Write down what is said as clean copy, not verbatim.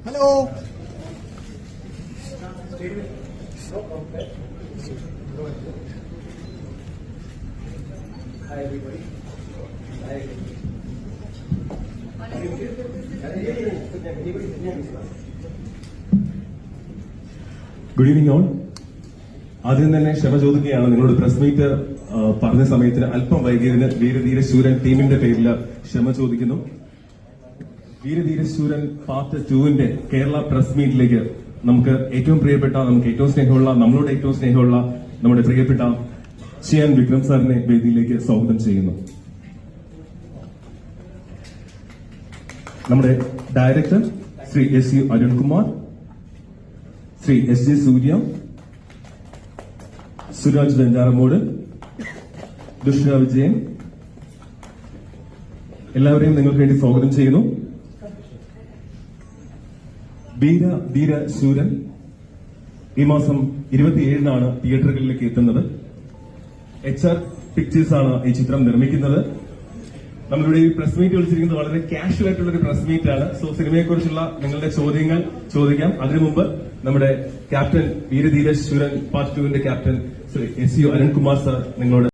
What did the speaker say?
Hello. Good evening all. ആദ്യം തന്നെ ക്ഷമ ചോദിക്കുകയാണ്. നിങ്ങളോട് പ്രസ് മീറ്റ് പറഞ്ഞ സമയത്തിന് അല്പം വൈകിയതിന് വീരധീരശൂരൻ ടീമിന്റെ പേരിൽ ക്ഷമ ചോദിക്കുന്നു. വീരധീരശൂരൻ പാർട്ട് 2 കേരള പ്രസ് മീറ്റിലേക്ക് നമുക്ക് ഏറ്റവും പ്രിയപ്പെട്ട, നമുക്ക് ഏറ്റവും സ്നേഹമുള്ള, നമ്മളോട് ഏറ്റവും സ്നേഹമുള്ള നമ്മുടെ പ്രിയപ്പെട്ട ചിയാൻ വിക്രം സാറിനെ വേദിയിലേക്ക് സ്വാഗതം ചെയ്യുന്നു. നമ്മുടെ director Shri S U Arunkumar, Shri S J Surya, Suraj Venjaramoodu, Dushara Vijayan, എല്ലാവരെയും നിങ്ങൾക്ക് വേണ്ടി സ്വാഗതം ചെയ്യുന്നു. വീരധീരശൂരൻ ഈ മാസം 27-നാണ് തിയേറ്ററുകളിലേക്ക് എത്തുന്നത്. HR പിക്ചേഴ്സ് ആണ് ഈ ചിത്രം നിർമ്മിക്കുന്നത്. നമ്മളിവിടെ ഈ പ്രസ് മീറ്റ് വിളിച്ചിരിക്കുന്നത് വളരെ കാഷ്വൽ ആയിട്ടുള്ള ഒരു പ്രസ് മീറ്റ് ആണ്. സോ സിനിമയെക്കുറിച്ചുള്ള നിങ്ങളുടെ ചോദ്യങ്ങൾ ചോദിക്കാം. അതിനു മുമ്പ് നമ്മുടെ captain, Veera Dheera Sooran part 2 captain Shri S U Arunkumar sir നിങ്ങളോട്